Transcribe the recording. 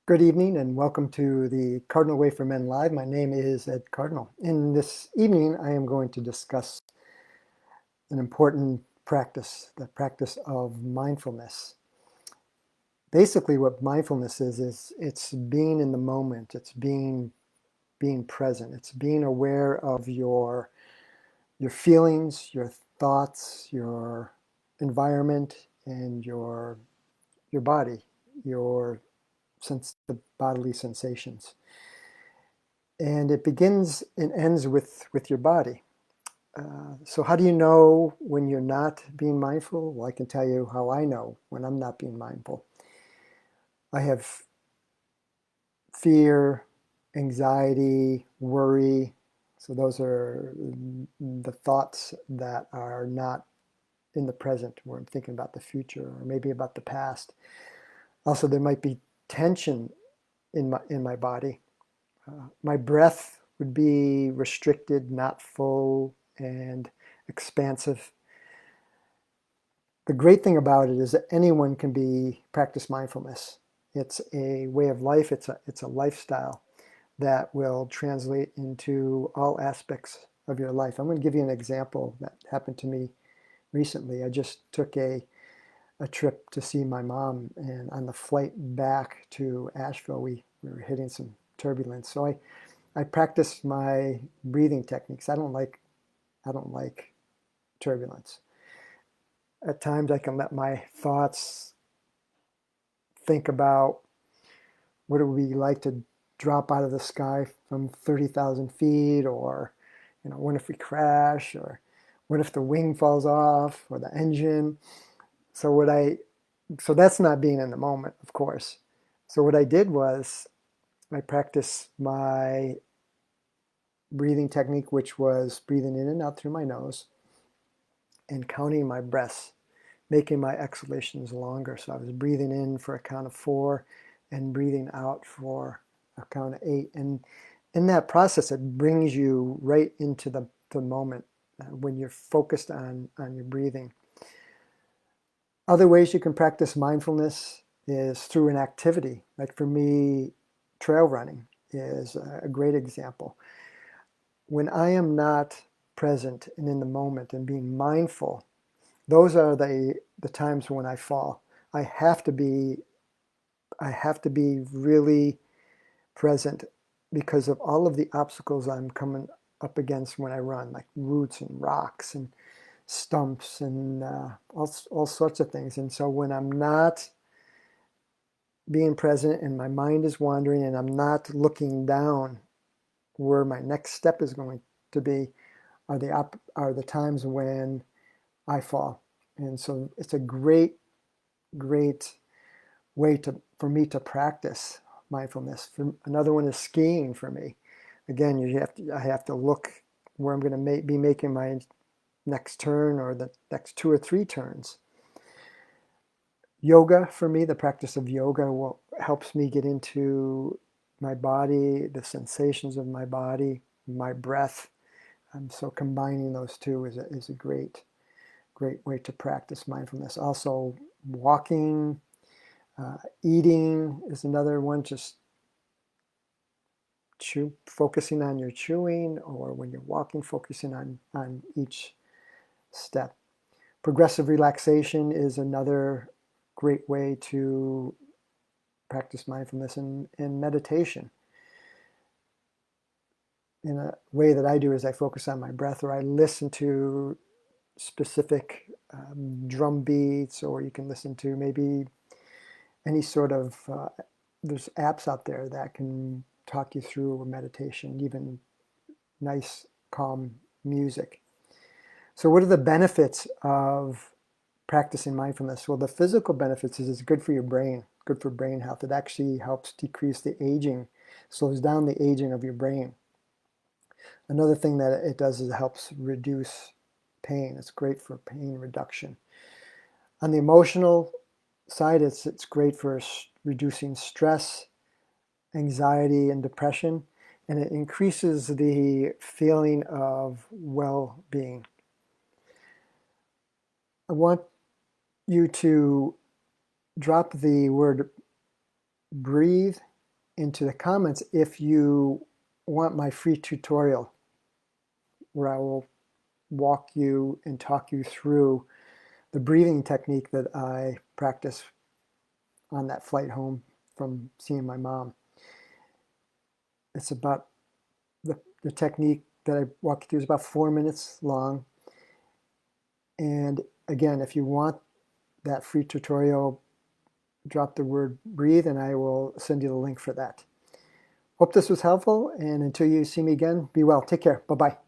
Good evening and welcome to the Cardinal Way for Men Live. My name is Ed Cardinal. In this evening, I am going to discuss an important practice, the practice of mindfulness. Basically, what mindfulness is it's being in the moment, it's being present, it's being aware of your feelings, your thoughts, your environment, and your body, the bodily sensations. And it begins and ends with your body. So how do you know when you're not being mindful? Well, I can tell you how I know when I'm not being mindful. I have fear, anxiety, worry. So those are the thoughts that are not in the present, where I'm thinking about the future or maybe about the past. Also, there might be tension in my body. My breath would be restricted, not full and expansive. The great thing about it is that anyone can practice mindfulness. It's a way of life. It's a lifestyle that will translate into all aspects of your life. I'm going to give you an example that happened to me recently. I just took a trip to see my mom, and on the flight back to Asheville, we were hitting some turbulence. So I practiced my breathing techniques. I don't like turbulence. At times I can let my thoughts think about what it would be like to drop out of the sky from 30,000 feet, or, what if we crash, or what if the wing falls off, or the engine. So that's not being in the moment, of course. So what I did was I practiced my breathing technique, which was breathing in and out through my nose and counting my breaths, making my exhalations longer. So I was breathing in for a count of 4 and breathing out for a count of 8. And in that process, it brings you right into the moment when you're focused on your breathing. Other ways you can practice mindfulness is through an activity. Like for me, trail running is a great example. When I am not present and in the moment and being mindful, those are the times when I fall. I have to be really present because of all of the obstacles I'm coming up against when I run, like roots and rocks and stumps and all sorts of things. And so when I'm not being present and my mind is wandering and I'm not looking down where my next step is going to be, are the times when I fall. And so it's a great way for me to practice mindfulness. Another one is skiing for me. Again, I have to look where I'm going to be making my next turn or the next 2 or 3 turns. Yoga for me, the practice of yoga helps me get into my body, the sensations of my body, my breath. So combining those two is a great way to practice mindfulness. Also, walking, eating is another one. Just focusing on your chewing, or when you're walking, focusing on each step. Progressive relaxation is another great way to practice mindfulness and meditation. In a way that I do is I focus on my breath, or I listen to specific drum beats, or you can listen to maybe any sort of, there's apps out there that can talk you through a meditation, even nice, calm music. So what are the benefits of practicing mindfulness? Well, the physical benefits is it's good for your brain, good for brain health. It actually helps decrease the aging, slows down the aging of your brain. Another thing that it does is it helps reduce pain. It's great for pain reduction. On the emotional side, it's great for reducing stress, anxiety, and depression, and it increases the feeling of well-being. I want you to drop the word breathe into the comments if you want my free tutorial where I will walk you and talk you through the breathing technique that I practice on that flight home from seeing my mom. It's about the technique that I walk you through is about 4 minutes long. And again, if you want that free tutorial, drop the word breathe and I will send you the link for that. Hope this was helpful, and until you see me again, be well. Take care. Bye-bye.